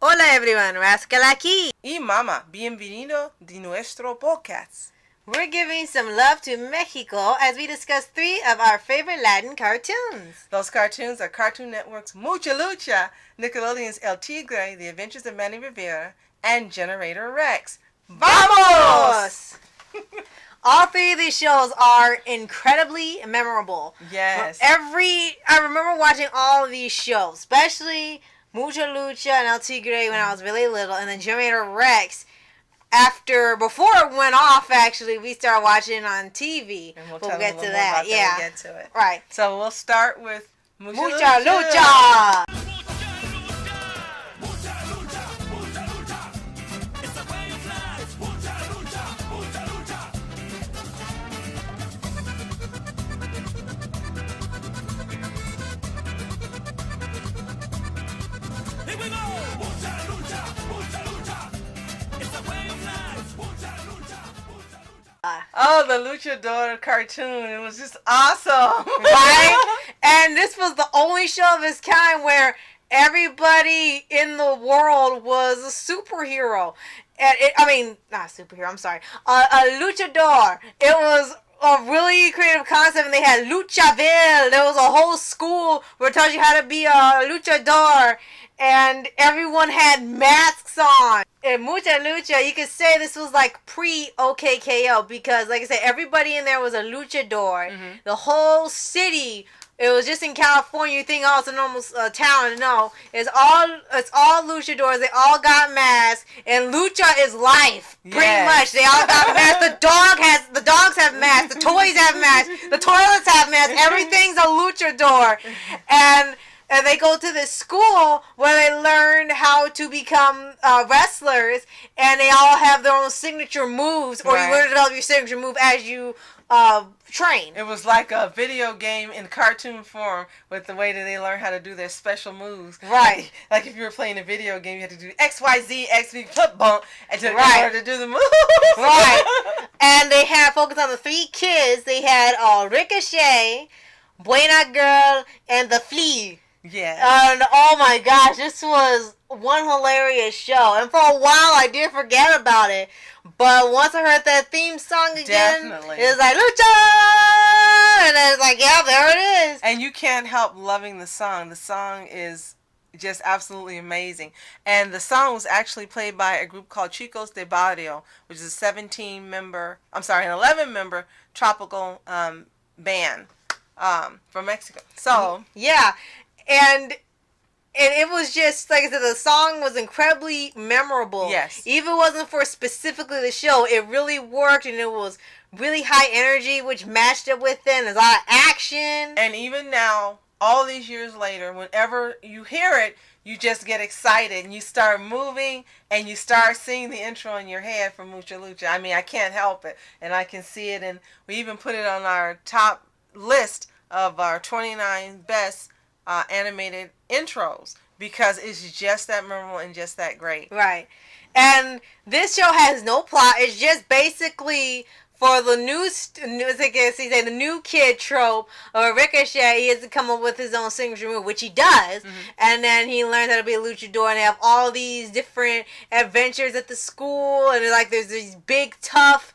Hola everyone, Rascal aquí. Y Mama, bienvenido de nuestro podcast. We're giving some love to Mexico as we discuss 3 of our favorite Latin cartoons. Those cartoons are Cartoon Network's Mucha Lucha, Nickelodeon's El Tigre, The Adventures of Manny Rivera, and Generator Rex. ¡Vamos! All 3 of these shows are incredibly memorable. Yes. I remember watching all of these shows, especially Mucha Lucha and El Tigre when I was really little, and then Generator Rex. Before it went off, actually, we started watching on TV. And we'll get to that. When we get to it. Right. So we'll start with Mucha Lucha. Lucha. Oh, the Luchador cartoon. It was just awesome. Right? And this was the only show of its kind where everybody in the world was a superhero. Not superhero, I'm sorry. A luchador. It was a really creative concept, and they had Luchaville. There was a whole school where it taught you how to be a luchador, and everyone had masks on. In Mucha Lucha, you could say this was like pre-OKKO because, like I said, everybody in there was a luchador. Mm-hmm. The whole city, it was just in California. You think, oh, it's a normal town. No, it's all luchadors. They all got masks, and lucha is life. Pretty much, they all got masks. The dogs have masks. The toys have masks. The toilets have masks. Everything's a luchador, and they go to this school where they learn how to become wrestlers, and they all have their own signature moves, or you learn to develop your signature move as you train. It was like a video game in cartoon form with the way that they learn how to do their special moves. Right. Like if you were playing a video game, you had to do X, Y, Z, X, V, flip, bump, in order to do the moves. Right. And they had focused on the 3 kids. They had Ricochet, Buena Girl, and the Flea. Yeah. And oh my gosh, this was one hilarious show. And for a while, I did forget about it. But once I heard that theme song again, Definitely. it was like, Lucha! And then it's like, yeah, there it is. And you can't help loving the song. The song is just absolutely amazing. And the song was actually played by a group called Chicos de Barrio, which is an 11-member tropical band from Mexico. So, yeah. And it was just, like I said, the song was incredibly memorable. Yes. Even if it wasn't for specifically the show, it really worked, and it was really high energy, which matched up with it. And there's a lot of action. And even now, all these years later, whenever you hear it, you just get excited, and you start moving, and you start seeing the intro in your head from Mucha Lucha. I mean, I can't help it, and I can see it, and we even put it on our top list of our 29 best animated intros because it's just that memorable and just that great. Right. And this show has no plot. It's just basically for the the new kid trope of Ricochet. He has to come up with his own signature move, which he does. Mm-hmm. And then he learns how to be a luchador, and they have all these different adventures at the school, and there's these big tough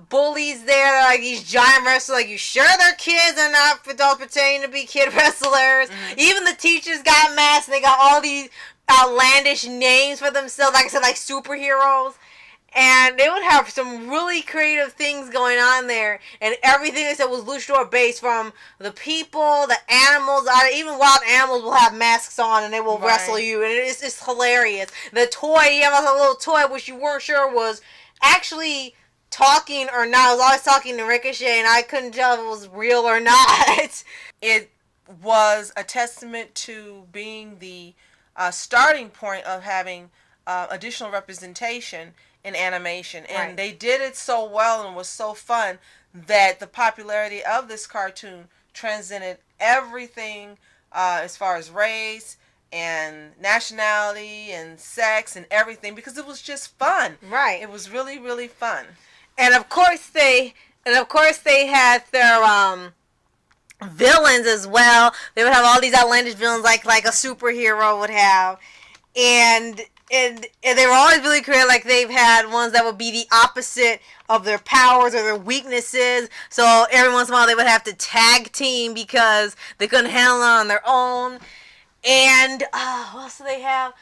bullies there, like these giant wrestlers. Like, you sure they're kids and not adults pretending to be kid wrestlers? Mm-hmm. Even the teachers got masks, and they got all these outlandish names for themselves, like I said, like superheroes. And they would have some really creative things going on there, and everything they said was luchador based, from the people, the animals. Even wild animals will have masks on, and they will wrestle you, and it's hilarious. The toy, you have a little toy which you weren't sure was actually talking or not. I was always talking to Ricochet, and I couldn't tell if it was real or not. It was a testament to being the starting point of having additional representation in animation. And they did it so well and was so fun that the popularity of this cartoon transcended everything as far as race and nationality and sex and everything, because it was just fun. Right. It was really, really fun. And of course they had their villains as well. They would have all these outlandish villains like a superhero would have. and they were always really creative. Like they've had ones that would be the opposite of their powers or their weaknesses. So every once in a while they would have to tag team because they couldn't handle it on their own. And what else do they have?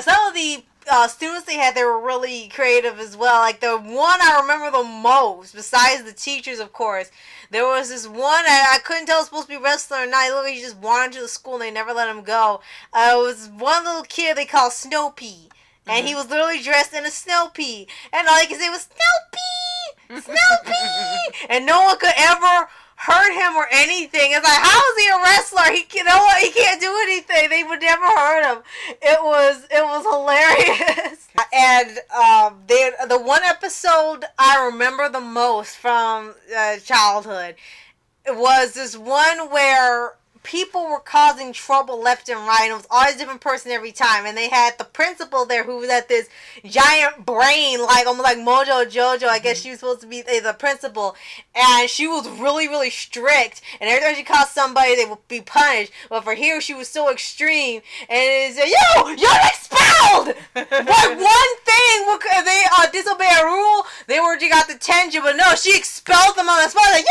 Some of the students they had, they were really creative as well. Like the one I remember the most, besides the teachers, of course, there was this one, I couldn't tell it was supposed to be wrestler or not. He literally just wandered to the school and they never let him go. It was one little kid they called Snow Pea. And he was literally dressed in a snow pea. And all he could say was, Snow Pea! Snow Pea! And no one could ever hurt him or anything. It's like, how is he a wrestler? He can't do anything. They would never hurt him. It was hilarious. And the one episode I remember the most from childhood was this one where people were causing trouble left and right, and it was always a different person every time. And they had the principal there who was at this giant brain, like almost like Mojo Jojo. I guess she was supposed to be the principal, and she was really, really strict. And every time she caught somebody, they would be punished. But for here, she was so extreme, and it said, "You're expelled." Like one thing, they disobey a rule, they got detention, but no, she expelled them on the spot. Like,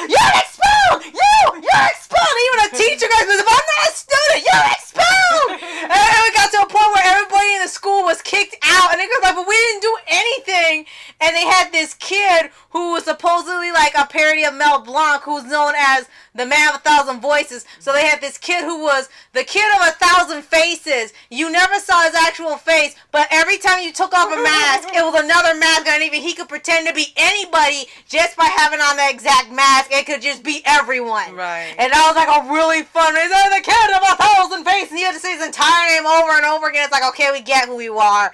you're expelled. You're expelled. Even a teacher goes, if I'm not a student, you're expelled. And we got to a point where everybody in the school was kicked out, and they was like, but we didn't do anything. And they had this kid who was supposedly like a parody of Mel Blanc, who's known as the man of 1,000 voices. So they had this kid who was the kid of 1,000 faces. You never saw his actual face, but every time you took off a mask, it was another mask, and even he could pretend to be anybody just by having on the exact mask. It could just be everyone. Right. And that was like a really fun. He's the kid of 1,000 faces. And you had to say his entire name over and over again. It's like, okay, we get who you are.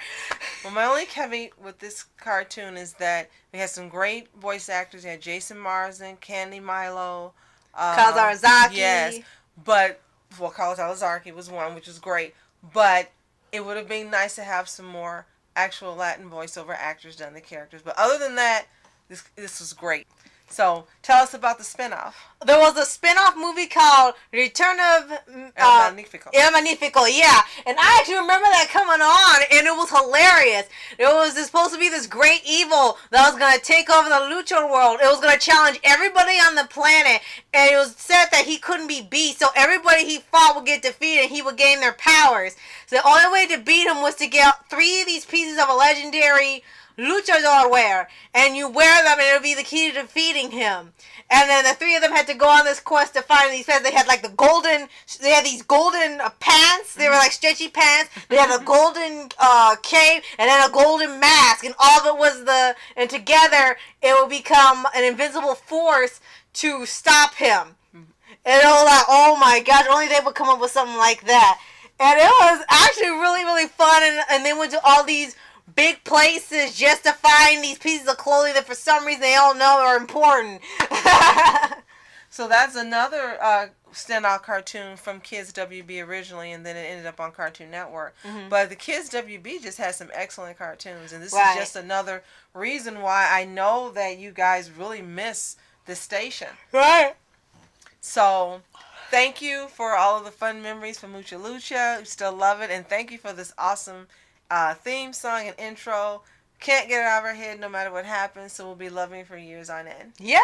Well, my only caveat with this cartoon is that we had some great voice actors. We had Jason Marsden, Candy Milo, Carlos Arizaki. Yes, but Carlos Arizaki was one, which was great. But it would have been nice to have some more actual Latin voiceover actors done the characters. But other than that, this was great. So tell us about the spinoff. There was a spin-off movie called Return of El Magnifico. El Magnifico, yeah. And I actually remember that coming on, and it was hilarious. It was supposed to be this great evil that was going to take over the Luchador world. It was going to challenge everybody on the planet, and it was said that he couldn't be beat, so everybody he fought would get defeated, and he would gain their powers. So the only way to beat him was to get 3 of these pieces of a legendary luchador wear, and you wear them, and it'll be the key to defeating him. And then the 3 of them had to go on this quest to find these pants. They had like they had these golden pants. They were like stretchy pants. They had a golden cape, and then a golden mask, and all of it was and together it will become an invincible force to stop him. And it was like, oh my gosh, only they would come up with something like that. And it was actually really, really fun, and they went to all these big places just to find these pieces of clothing that for some reason they all know are important. So that's another standout cartoon from Kids WB originally, and then it ended up on Cartoon Network. Mm-hmm. But the Kids WB just has some excellent cartoons, and this is just another reason why I know that you guys really miss the station. Right. So thank you for all of the fun memories from Mucha Lucha. We still love it, and thank you for this awesome theme song and intro. Can't get it out of our head no matter what happens, so we'll be loving it for years on end. Yeah.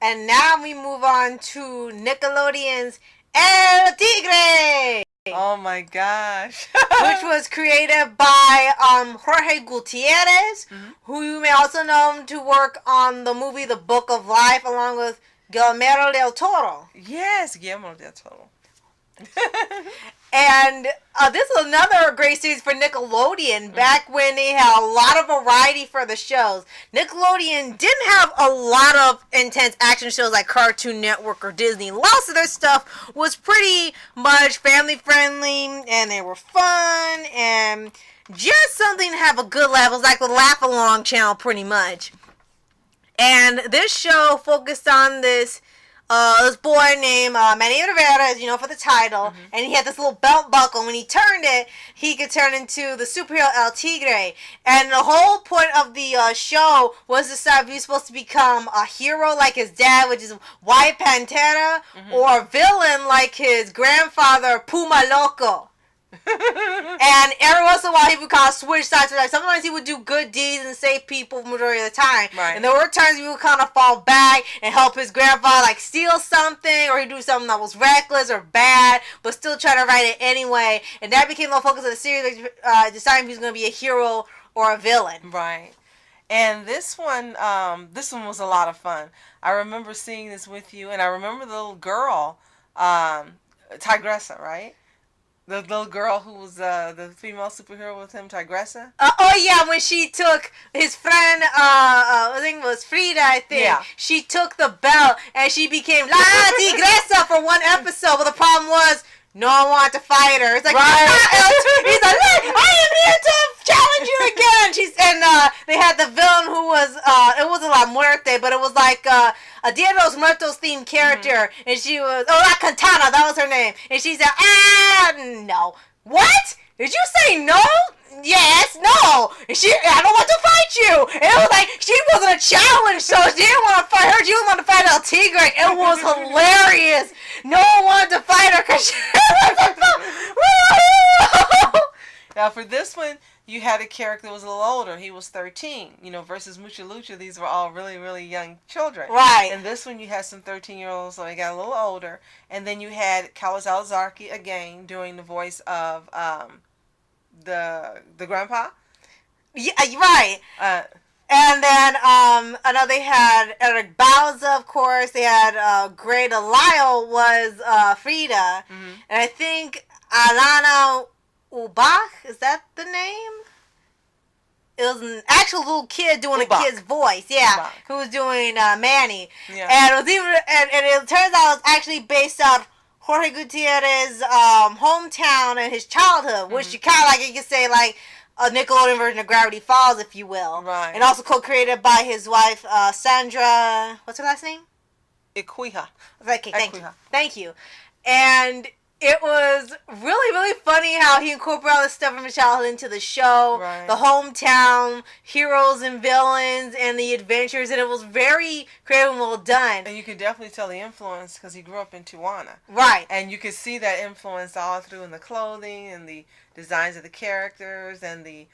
And now we move on to Nickelodeon's El Tigre. Oh my gosh. Which was created by Jorge Gutierrez, who you may also know to work on the movie The Book of Life, along with Guillermo del Toro. Yes, Guillermo del Toro. And this is another great series for Nickelodeon, back when they had a lot of variety for the shows. Nickelodeon didn't have a lot of intense action shows like Cartoon Network or Disney. Lots of their stuff was pretty much family friendly, and they were fun, and just something to have a good laugh. It was like the Laugh Along channel pretty much. And this show focused on this boy named Manny Rivera, as you know, for the title, and he had this little belt buckle. When he turned it, he could turn into the superhero El Tigre. And the whole point of the show was to decide if he was supposed to become a hero like his dad, which is White Pantera, or a villain like his grandfather, Puma Loco. And every once in a while, he would kind of switch sides. Like sometimes he would do good deeds and save people majority of the time. Right. And there were times he would kind of fall back and help his grandfather like steal something, or he'd do something that was reckless or bad, but still try to write it anyway. And that became the focus of the series. Deciding if he was going to be a hero or a villain. Right. And this one was a lot of fun. I remember seeing this with you, and I remember the little girl, Tigressa, right? The little girl who was the female superhero with him, Tigressa. Oh yeah, when she took his friend, I think it was Frida. I think she took the belt and she became La Tigresa for one episode. But the problem was no one wanted to fight her. It's like he's like, I am here to challenge you again. They had the villain who was it wasn't La Muerte, but it was like a Dia de los Muertos themed character, and she was La Cantana, that was her name, and she said, no. What? Did you say no? Yes, no. And I don't want to fight you. And it was like, she wasn't a challenge, so she didn't want to fight her. She didn't want to fight El Tigre. It was hilarious. No one wanted to fight her because she Now, for this one, you had a character that was a little older. He was 13, versus Mucha Lucha. These were all really, really young children. Right. And this one, you had some 13-year-olds, so they got a little older. And then you had Carlos Alazraqui again doing the voice of the grandpa. Yeah, right. And then I know they had Eric Bauza, of course. They had Greta Lyle was Frida. Mm-hmm. And I think Alana Ubach, is that the name? It was an actual little kid doing Ubach. A kid's voice, Ubach. Who was doing Manny. Yeah. And it was even, and it turns out it was actually based on Jorge Gutierrez's hometown and his childhood, which you kind of like, you could say like a Nickelodeon version of Gravity Falls, if you will. Right. And also co-created by his wife, Sandra, what's her last name? Iquija. Okay, thank you. And it was really, really funny how he incorporated all this stuff from his childhood into the show. Right. The hometown heroes and villains and the adventures. And it was very creative and well done. And you could definitely tell the influence because he grew up in Tijuana. Right. And you could see that influence all through in the clothing and the designs of the characters and the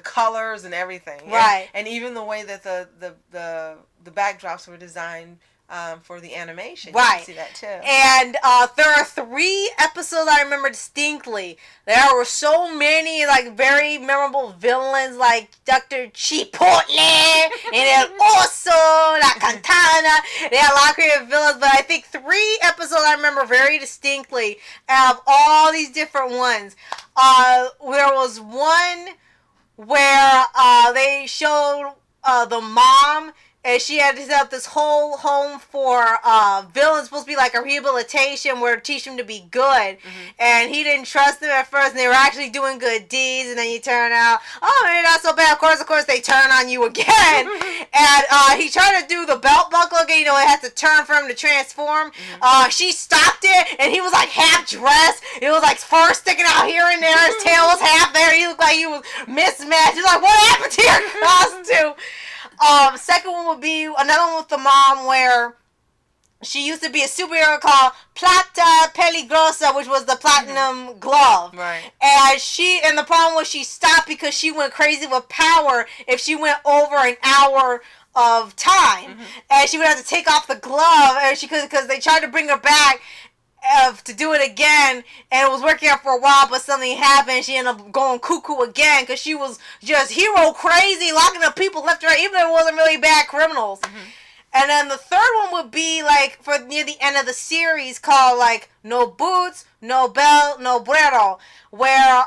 colors and everything. Right. And even the way that the backdrops were designed for the animation. Right. You can see that too. And there are 3 episodes I remember distinctly. There were so many like very memorable villains like Dr. Chipotle and El Oso, La Cantana. They had a lot of creative villains, but I think 3 episodes I remember very distinctly out of all these different ones. There was one where they showed the mom, and she had to set up this whole home for villains, supposed to be like a rehabilitation where to teach them to be good. Mm-hmm. And he didn't trust them at first, and they were actually doing good deeds, and then you turn out, oh, maybe not so bad. Of course, they turn on you again. And he tried to do the belt buckle again, it had to turn for him to transform. Mm-hmm. She stopped it, and he was like half dressed. It was like fur sticking out here and there. His tail was half there. He looked like he was mismatched. He's like, what happened to your costume? Second one would be another one with the mom where she used to be a superhero called Plata Peligrosa, which was the platinum glove. Right. And the problem was she stopped because she went crazy with power if she went over an hour of time. Mm-hmm. And she would have to take off the glove, and because they tried to bring her back to do it again, and it was working out for a while, but something happened. She ended up going cuckoo again because she was just hero crazy, locking up people left and right, even if it wasn't really bad criminals. Mm-hmm. And then the third one would be like for near the end of the series called like No Boots, No Belt, No Bueno, where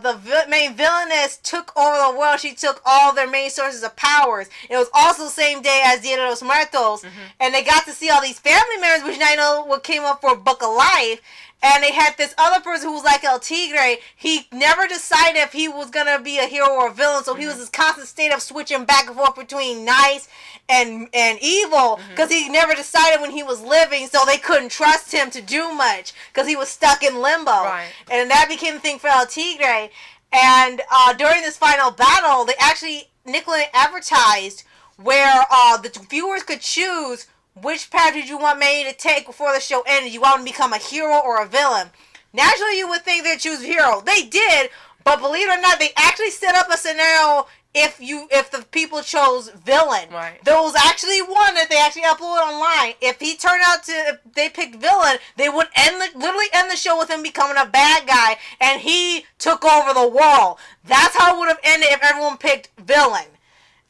the main villainess took over the world. She took all their main sources of powers. It was also the same day as Dia de los Muertos, mm-hmm. and they got to see all these family members, which I know what came up for Book of Life. And they had this other person who was like El Tigre. He never decided if he was going to be a hero or a villain. So mm-hmm. he was this constant state of switching back and forth between nice and evil. Because mm-hmm. he never decided when he was living. So they couldn't trust him to do much. Because he was stuck in limbo. Right. And that became the thing for El Tigre. And during this final battle, they actually, Nickelodeon advertised where the viewers could choose which path did you want Manny to take before the show ended? You want him to become a hero or a villain? Naturally, you would think they'd choose hero. They did, but believe it or not, they actually set up a scenario if the people chose villain. Right. There was actually one that they actually uploaded online. If they picked villain, they would literally end the show with him becoming a bad guy, and he took over the world. That's how it would have ended if everyone picked villain.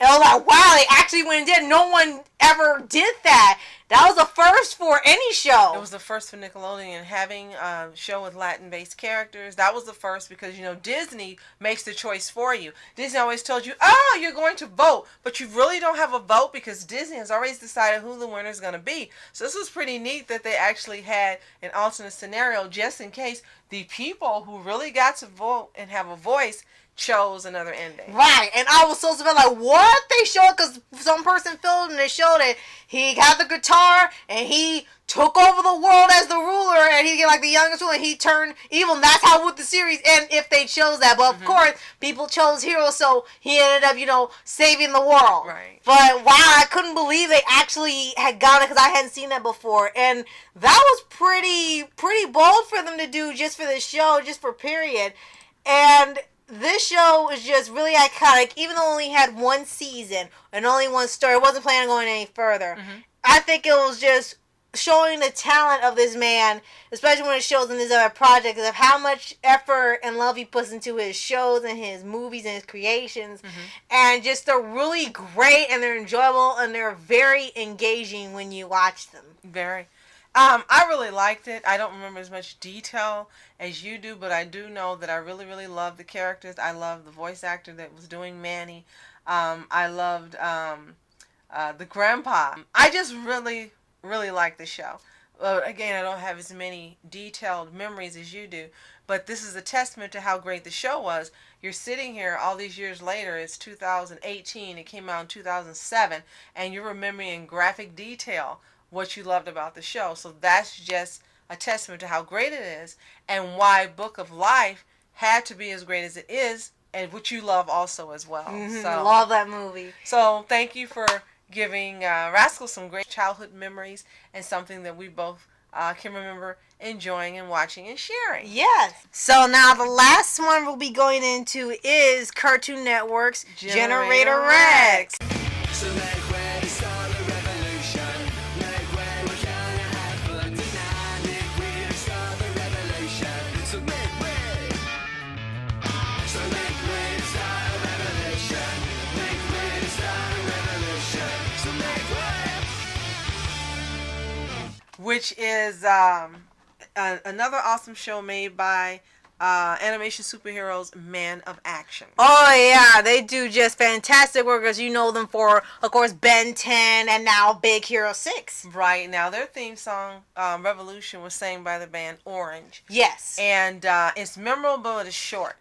And I was like, wow, they actually went and did. No one ever did that. That was the first for any show. It was the first for Nickelodeon having a show with Latin-based characters. That was the first because, Disney makes the choice for you. Disney always told you, oh, you're going to vote, but you really don't have a vote because Disney has already decided who the winner is going to be. So this was pretty neat that they actually had an alternate scenario just in case the people who really got to vote and have a voice chose another ending. Right, and I was so surprised, like, what? They showed, because some person filmed and they showed it. He got the guitar, and he took over the world as the ruler, and he get like the youngest one, and he turned evil, and that's how with the series end if they chose that. But of course, people chose hero, so he ended up, saving the world. Right. But wow, I couldn't believe they actually had got it, because I hadn't seen that before, and that was pretty bold for them to do just for this show, just for period. And this show is just really iconic, even though it only had one season and only one story. It wasn't planning on going any further. I think it was just showing the talent of this man, especially when it shows in his other projects, of how much effort and love he puts into his shows and his movies and his creations. And just they're really great, and they're enjoyable, and they're very engaging when you watch them. Very. I really liked it. I don't remember as much detail as you do, but I do know that I really, really loved the characters. I loved the voice actor that was doing Manny. I loved the grandpa. I just really, really liked the show. Again, I don't have as many detailed memories as you do, but this is a testament to how great the show was. You're sitting here all these years later, it's 2018, it came out in 2007, and you're remembering in graphic detail what you loved about the show. So that's just a testament to how great it is and why Book of Life had to be as great as it is, and which you love also as well. So love that movie. So thank you for giving Rascal some great childhood memories and something that we both can remember enjoying and watching and sharing. Yes. So now the last one we'll be going into is Cartoon Network's Generator Rex. So make ready, start a revolution. Make way, we're gonna have fun tonight. Make way, start the revolution. So make way. So make way to start a revolution. Make way to start a revolution. So make way. Which is another awesome show made by animation superheroes Man of Action. Oh yeah, they do just fantastic work, as you know them for, of course, Ben 10 and now Big Hero 6. Right, now their theme song, Revolution, was sang by the band Orange. Yes. And it's memorable, but it's short.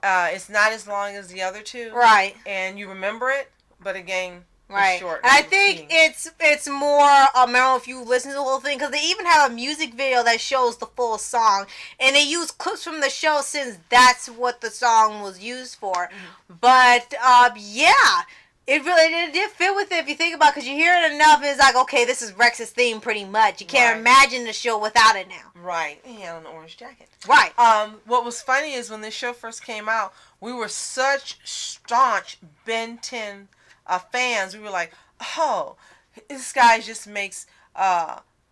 It's not as long as the other two. Right. And you remember it, but again, right. It's short. And I think it's more memorable if you listen to the whole thing, because they even have a music video that shows the full song, and they use clips from the show since that's what the song was used for. But yeah, it really did fit with it if you think about it, because you hear it enough and it's like, okay, this is Rex's theme pretty much. You can't imagine the show without it now. Right. He had an orange jacket. Right. What was funny is when this show first came out, we were such staunch Ben 10 fans. We were like, oh, this guy just makes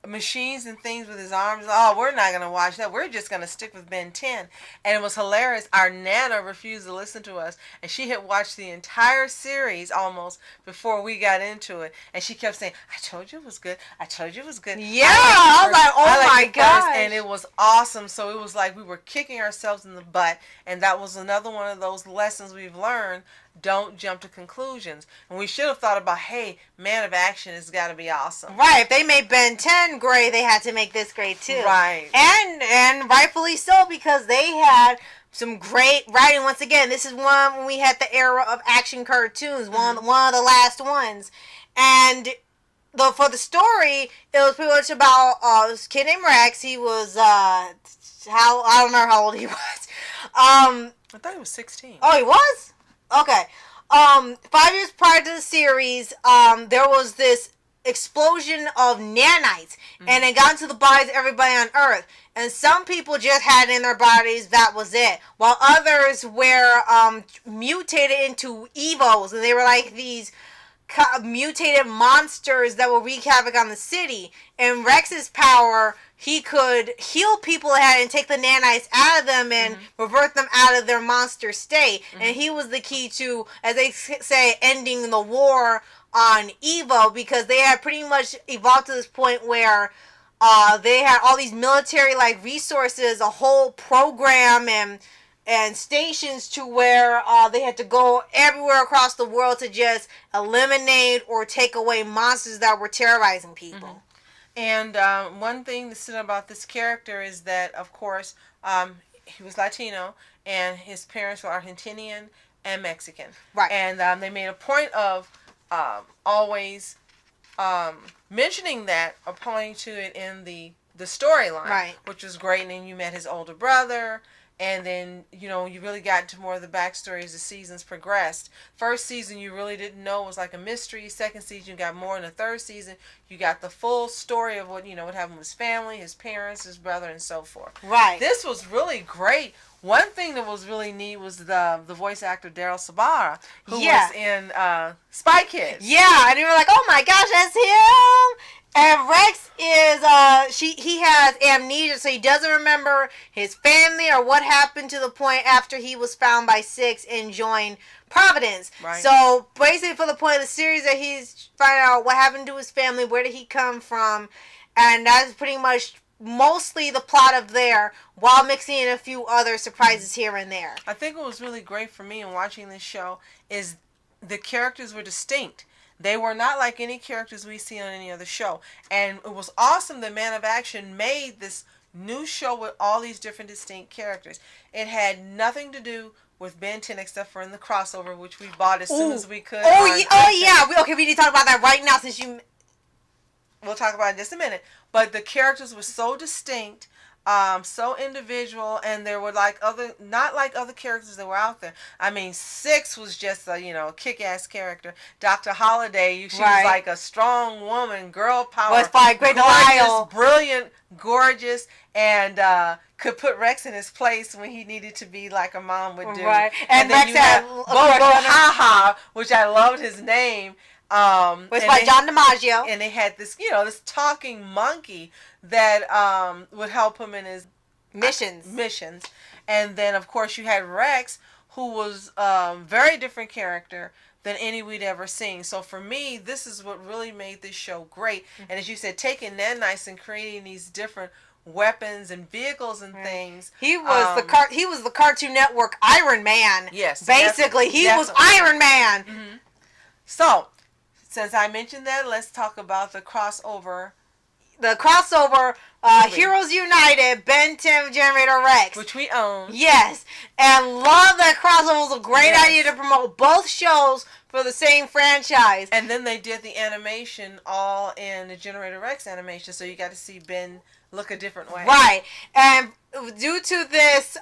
machines and things with his arms. Oh, we're not going to watch that. We're just going to stick with Ben 10. And it was hilarious. Our Nana refused to listen to us, and she had watched the entire series almost before we got into it. And she kept saying, I told you it was good. I told you it was good. Yeah, I was like, oh my gosh. And it was awesome. So it was like we were kicking ourselves in the butt. And that was another one of those lessons we've learned. Don't jump to conclusions. And we should have thought about, hey, Man of Action has got to be awesome. Right. If they made Ben 10 great, they had to make this great too. Right. And rightfully so, because they had some great writing. Once again, this is one when we had the era of action cartoons, one of the last ones. And for the story, it was pretty much about this kid named Rex. He was I don't know how old he was. I thought he was 16. Oh, he was? Okay. 5 years prior to the series, there was this explosion of nanites, and it got into the bodies of everybody on Earth. And some people just had it in their bodies, that was it. While others were mutated into Evos, and they were like these mutated monsters that will wreak havoc on the city. And Rex's power, he could heal people and take the nanites out of them and revert them out of their monster state. And he was the key to, as they say, ending the war on Evo, because they had pretty much evolved to this point where they had all these military like resources, a whole program and stations to where they had to go everywhere across the world to just eliminate or take away monsters that were terrorizing people. And one thing to say about this character is that, of course, he was Latino, and his parents were Argentinian and Mexican. Right. And they made a point of always mentioning that, or pointing to it in the storyline, Right. which was great. And then you met his older brother. And then, you know, you really got into more of the backstory as the seasons progressed. First season, you really didn't know. It was like a mystery. Second season, you got more. In the third season, you got the full story of what, you know, what happened with his family, his parents, his brother, and so forth. Right. This was really great. One thing that was really neat was the voice actor Daryl Sabara, who was in Spy Kids. Yeah, and you were like, oh my gosh, that's him! And Rex is, he has amnesia, so he doesn't remember his family or what happened to the point after he was found by Six and joined Providence. Right. So, basically, for the point of the series, that he's finding out what happened to his family, where did he come from, and that's pretty much mostly the plot of there, while mixing in a few other surprises here and there. I think what was really great for me in watching this show is the characters were distinct. They were not like any characters we see on any other show. And it was awesome that Man of Action made this new show with all these different distinct characters. It had nothing to do with Ben 10 except for in the crossover, which we bought as soon as we could. We need to talk about that right now since you... We'll talk about it in just a minute. But the characters were so distinct, so individual, and there were not like other characters that were out there. I mean, Six was just a kick-ass character. Dr. Holiday, she was like a strong woman, girl power, was by Great Delisle, brilliant, gorgeous, and could put Rex in his place when he needed to be like a mom would do. Right, and then Rex had Go Ha Ha, which I loved his name. Was by John DiMaggio. And they had this, this talking monkey that would help him in his missions. And then, of course, you had Rex, who was a very different character than any we'd ever seen. So for me, this is what really made this show great. And as you said, taking nanites and creating these different weapons and vehicles and things. He was the Cartoon Network Iron Man. Yes. Basically, he was Iron Man. Mm-hmm. So, since I mentioned that, let's talk about the crossover. Heroes United, Ben 10 Generator Rex. Which we own. Yes. And love that crossover. It was a great idea to promote both shows for the same franchise. And then they did the animation all in the Generator Rex animation, so you got to see Ben look a different way. Right. And due to this,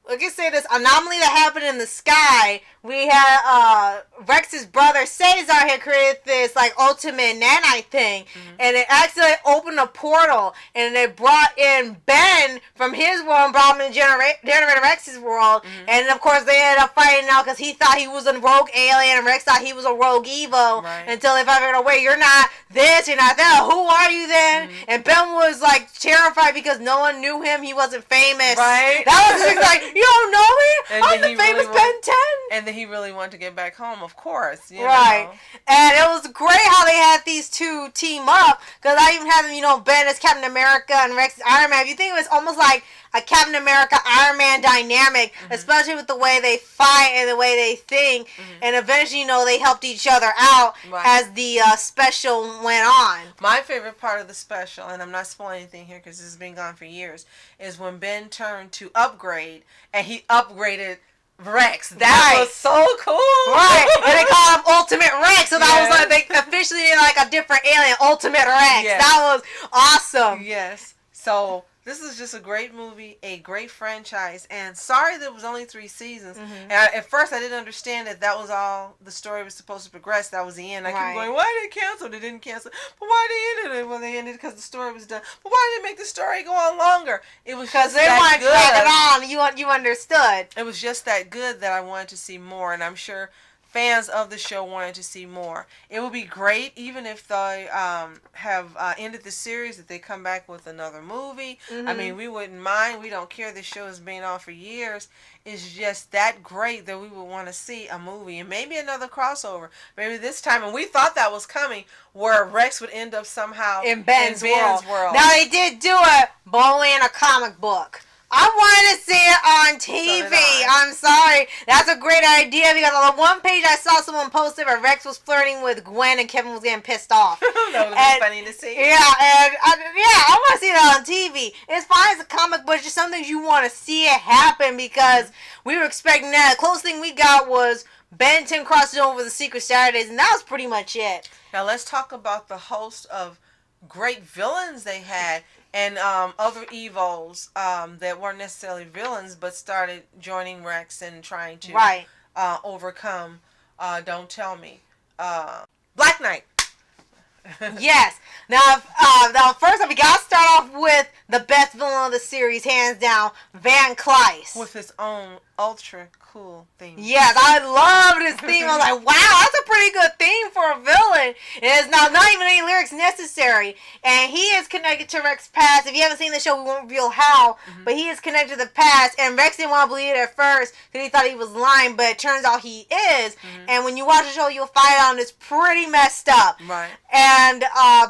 this anomaly that happened in the sky, we had Rex's brother Cesar had created this ultimate nanite thing, and it actually opened a portal, and it brought in Ben from his world and brought him in Generator Rex's world, and of course they ended up fighting out because he thought he was a rogue alien and Rex thought he was a rogue Evo, until they figured out, wait, you're not this, you're not that, who are you then? And Ben was terrified because no one knew him, he wasn't famous. Right. That was just you don't know me? I'm the famous Ben 10. And then he really wanted to get back home, of course. You right. know. And it was great how they had these two team up. Because I even had them, Ben as Captain America and Rex as Iron Man. If you think it was almost like a Captain America Iron Man dynamic, especially with the way they fight and the way they think. And eventually, they helped each other out as the special went on. My favorite part of the special, and I'm not spoiling anything here because this has been gone for years, is when Ben turned to upgrade and he upgraded Rex. That was so cool. Right. And they called him Ultimate Rex. So that was they officially did a different alien, Ultimate Rex. Yes. That was awesome. Yes. So This is just a great movie, a great franchise, and sorry that it was only 3 seasons. And at first I didn't understand that was all the story was supposed to progress. That was the end. I kept going, why did they cancel? They didn't cancel. But why they ended it? Well, they ended because the story was done. But why did they make the story go on longer? It was because just they that wanted to drag good. it on. You understood. It was just that good that I wanted to see more, and I'm sure fans of the show wanted to see more. It would be great even if they have ended the series, that they come back with another movie. I mean, we wouldn't mind. We don't care. This show has been on for years. It's just that great that we would want to see a movie and maybe another crossover. Maybe this time, and we thought that was coming, where Rex would end up somehow in Ben's world. Now they did do it, but only in a comic book. I wanted to see it on TV. So I'm sorry. That's a great idea because on the one page I saw someone posted where Rex was flirting with Gwen and Kevin was getting pissed off. That would be funny to see. Yeah, and I want to see that on TV. It's fine as a comic, but it's just something you want to see it happen because we were expecting that. The closest thing we got was Ben 10 crossing over the Secret Saturdays, and that was pretty much it. Now let's talk about the host of great villains they had. And other Evos that weren't necessarily villains, but started joining Rex and trying to overcome. Don't tell me, Black Knight. Yes. Now, first we got to start off with the best villain of the series, hands down, Van Cleist. With his own ultra cool theme. Yes, I loved his theme. I was like, wow, that's a pretty good theme for a villain. It is now not even any lyrics necessary. And he is connected to Rex's past. If you haven't seen the show, we won't reveal how. But he is connected to the past. And Rex didn't want to believe it at first because he thought he was lying. But it turns out he is. And when you watch the show, you'll find out it's pretty messed up. Right. And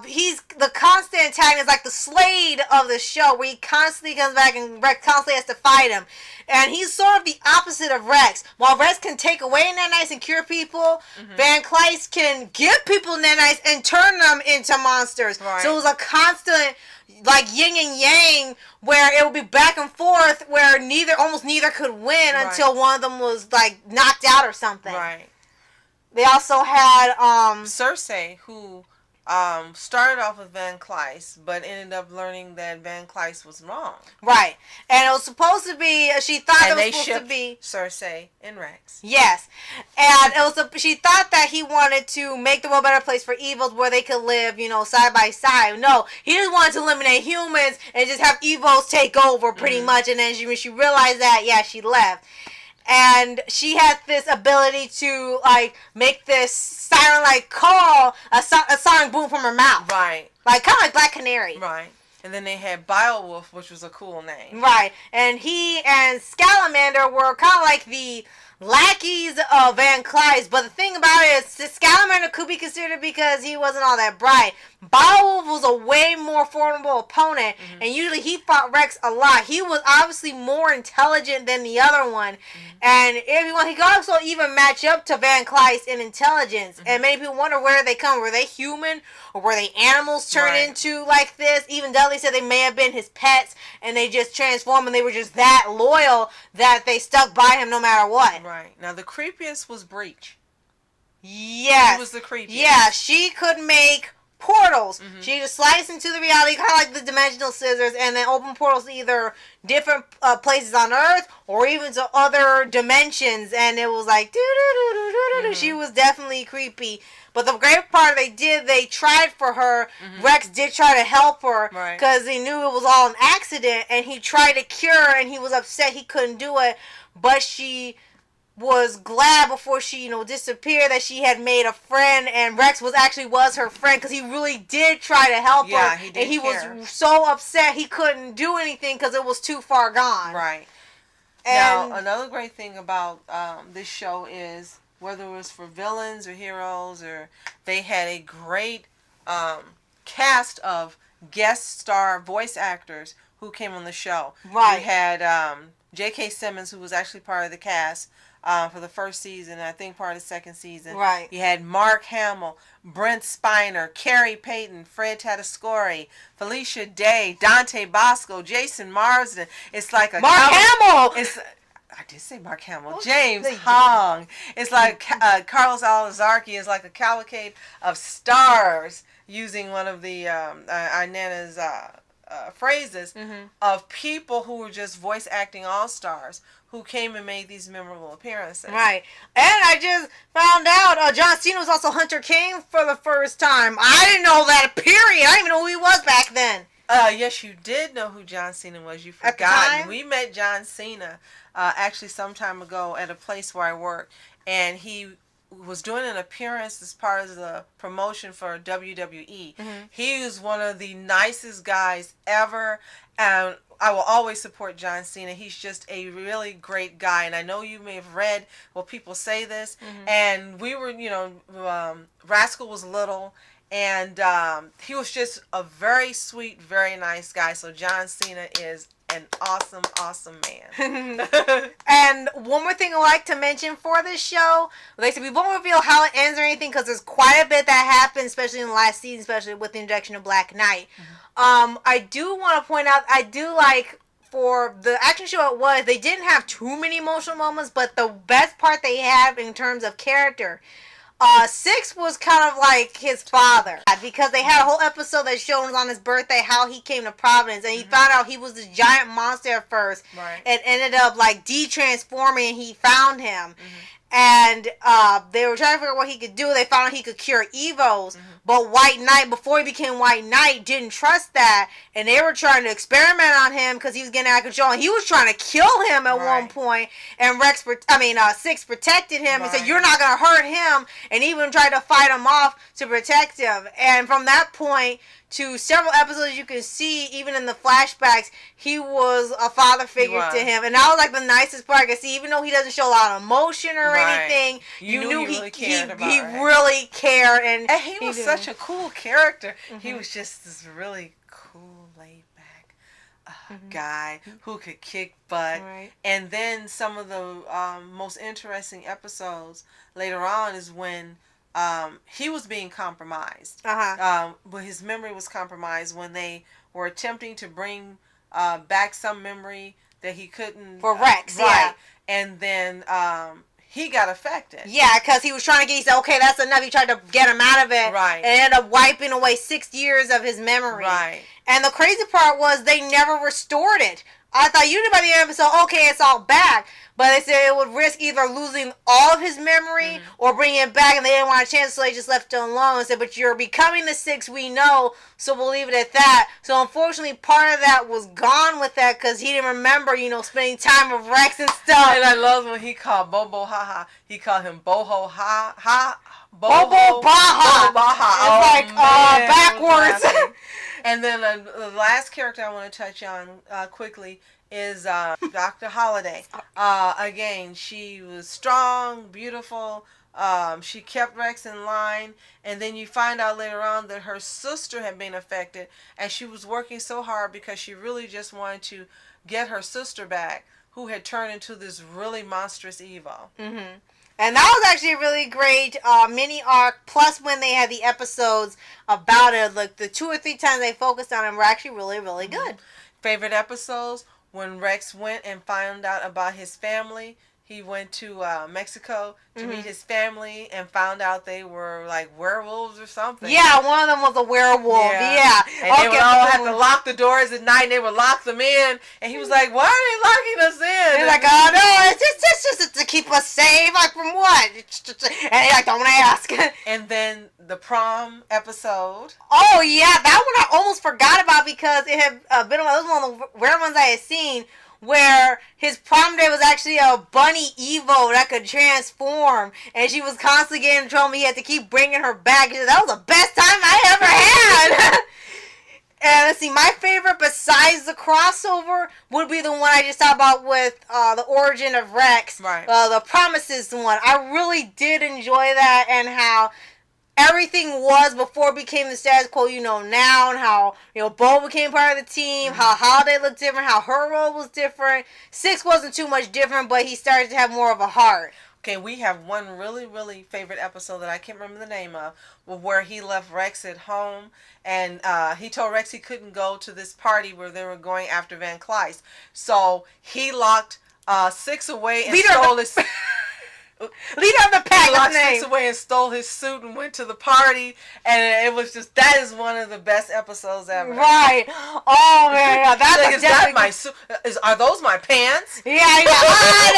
he's the constant antagonist, like the Slade of the show, where he constantly comes back and Rex constantly has to fight him. And he's sort of the opposite of Rex. While Rex can take away nanites and cure people, Van Cleist can give people nanites and turn them into monsters. Right. So it was a constant, like, yin and yang, where it would be back and forth, where almost neither could win until one of them was, like, knocked out or something. Right. They also had Cersei, who started off with Van Cleist, but ended up learning that Van Cleist was wrong. Right. And it was supposed to be, she thought And it they was supposed to shipped be Cersei and Rex. Yes. And she thought that he wanted to make the world a better place for evils where they could live, side by side. No, he just wanted to eliminate humans and just have evils take over pretty much. And then when she realized that, she left. And she had this ability to, like, make this siren-like call, a sonic boom from her mouth. Right. Like, kind of like Black Canary. Right. And then they had Beowulf, which was a cool name. Right. And he and Scalamander were kind of like the lackeys of Van Cleist. But the thing about it is, Scalamander could be considered because he wasn't all that bright. Beowulf was a way more formidable opponent, and usually he fought Rex a lot. He was obviously more intelligent than the other one, and he could also even match up to Van Cleist in intelligence. And many people wonder where they come. Were they human, or were they animals turned into like this? Even Dudley said they may have been his pets, and they just transformed, and they were just that loyal that they stuck by him no matter what. Right. Now, the creepiest was Breach. Yes. He was the creepiest. Yeah, she could make portals. She just slice into the reality, kind of like the dimensional scissors, and then open portals to either different places on Earth or even to other dimensions. And it was like, she was definitely creepy. But the great part they tried for her. Rex did try to help her because he knew it was all an accident, and he tried to cure her, and he was upset he couldn't do it. But she was glad before she, disappeared that she had made a friend, and Rex was her friend because he really did try to help her. He did and he care. was so upset he couldn't do anything because it was too far gone. Right. And now, another great thing about this show is, whether it was for villains or heroes, or they had a great cast of guest star voice actors who came on the show. Right. We had J.K. Simmons, who was actually part of the cast for the first season, and I think part of the second season. Right. You had Mark Hamill, Brent Spiner, Carrie Payton, Fred Tatasciore, Felicia Day, Dante Bosco, Jason Marsden. It's like a Mark Hamill! I did say Mark Hamill. James Hong. It's like Carlos Alazarki is like a cavalcade of stars using one of the Inanna's phrases of people who were just voice acting all-stars who came and made these memorable appearances. Right. And I just found out John Cena was also Hunter King for the first time. I didn't know that, period. I didn't even know who he was back then. Yes, you did know who John Cena was. You At the forgot. time? We met John Cena actually some time ago at a place where I work, and he was doing an appearance as part of the promotion for WWE. He was one of the nicest guys ever, and I will always support John Cena. He's just a really great guy, and I know you may have read, well, people say this, and we were, Rascal was little, and he was just a very sweet, very nice guy. So John Cena is an awesome, awesome man. And one more thing I'd like to mention for this show, like I said, we won't reveal how it ends or anything because there's quite a bit that happened, especially in the last season, especially with the introduction of Black Knight. I do want to point out, I do like, for the action show it was, they didn't have too many emotional moments, but the best part they have in terms of character, Six was kind of like his father, because they had a whole episode that showed on his birthday how he came to Providence, and he found out he was this giant monster at first, and ended up like de-transforming, and he found him. And they were trying to figure out what he could do. They found out he could cure evils. But White Knight, before he became White Knight, didn't trust that. And they were trying to experiment on him because he was getting out of control. And he was trying to kill him at one point. And Six protected him and said, "You're not going to hurt him." And even tried to fight him off to protect him. And from that point to several episodes, you can see, even in the flashbacks, he was a father figure to him. And that was like the nicest part. I see, even though he doesn't show a lot of emotion or anything, you knew he really cared. And he was such a cool character. He was just this really cool, laid back guy who could kick butt. And then some of the most interesting episodes later on is when he was being compromised. But his memory was compromised when they were attempting to bring back some memory that he couldn't. For Rex, And then he got affected. Yeah, because he was trying to get, he said, okay, that's enough. He tried to get him out of it. And ended up wiping away 6 years of his memory. And the crazy part was they never restored it. I thought usually by the end of the episode, okay, it's all back. But they said it would risk either losing all of his memory or bringing it back, and they didn't want a chance, so they just left it alone and said, but you're becoming the Six we know, so we'll leave it at that. So unfortunately, part of that was gone with that because he didn't remember, spending time with Rex and stuff. And I love when he called Bobo Ha. He called him Boho Ha. Bobo Baha. It's backwards. And then the last character I want to touch on quickly is Dr. Holiday. Again, she was strong, beautiful. She kept Rex in line. And then you find out later on that her sister had been affected. And she was working so hard because she really just wanted to get her sister back, who had turned into this really monstrous evil. And that was actually a really great mini arc. Plus, when they had the episodes about it, like the 2 or 3 times they focused on it, were actually really, really good. Favorite episodes? When Rex went and found out about his family. He went to Mexico to meet his family and found out they were like werewolves or something. Yeah, one of them was a werewolf. Yeah. And they would all have to lock the doors at night and they would lock them in. And he was like, why are they locking us in? They're like, oh no, it's just to keep us safe. Like, from what? And they're like, don't ask. And then the prom episode. Oh yeah, that one I almost forgot about because it had been one of the rare ones I had seen, where his prom day was actually a bunny Evo that could transform, and she was constantly getting in trouble. He had to keep bringing her back. He said, that was the best time I ever had. And let's see, my favorite besides the crossover would be the one I just talked about with the origin of Rex, the Promises one. I really did enjoy that, and how everything was before it became the status quo, now, and how, Bo became part of the team, how Holiday looked different, how her role was different. Six wasn't too much different, but he started to have more of a heart. Okay, we have one really, really favorite episode that I can't remember the name of, where he left Rex at home, and he told Rex he couldn't go to this party where they were going after Van Cleist. So he locked Six away and stole his... Leader of the He pack. locked His Sticks name. away and stole his suit and went to the party, and it was just, that is one of the best episodes ever. Right. Oh man, yeah, that's Like, a is that my suit? Are those my pants? Yeah.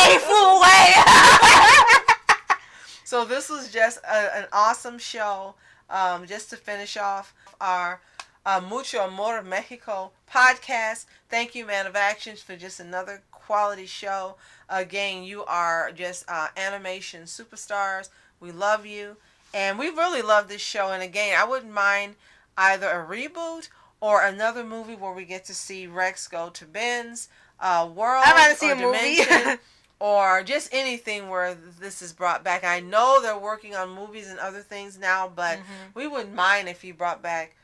They flew away. So this was just an awesome show. Just to finish off our Mucho Amor Mexico podcast. Thank you, Man of Actions, for just another quality show. Again, you are just animation superstars. We love you. And we really love this show. And again, I wouldn't mind either a reboot or another movie where we get to see Rex go to Ben's world I'd rather see or a movie. dimension. Or just anything where this is brought back. I know they're working on movies and other things now, but we wouldn't mind if you brought back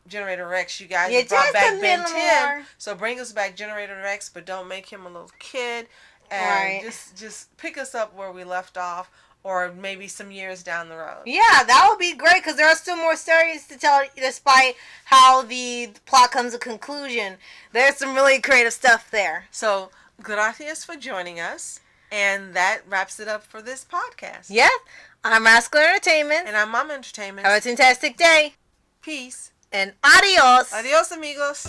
Generator Rex. You guys Yeah, brought just back a Ben little 10, more. so bring us back Generator Rex, but don't make him a little kid. And Right. just pick us up where we left off, or maybe some years down the road. Yeah, that would be great because there are still more stories to tell despite how the plot comes to conclusion. There's some really creative stuff there. So, gracias for joining us. And that wraps it up for this podcast. Yeah, I'm Rascal Entertainment. And I'm Mom Entertainment. Have a fantastic day. Peace. And adios. Adios, amigos.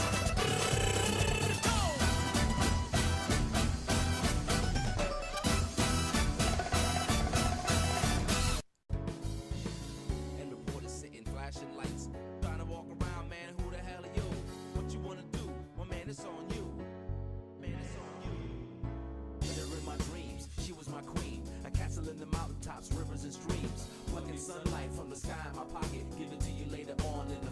And the reporter sitting, flashing lights. Trying to walk around, man, who the hell are you? What you wanna do? Well, man, it's on you. Man, it's on you. Met her in my dreams, she was my queen. A castle in the mountaintops, rivers and streams. Plucking sunlight from the sky in my pocket. Give it to you later on in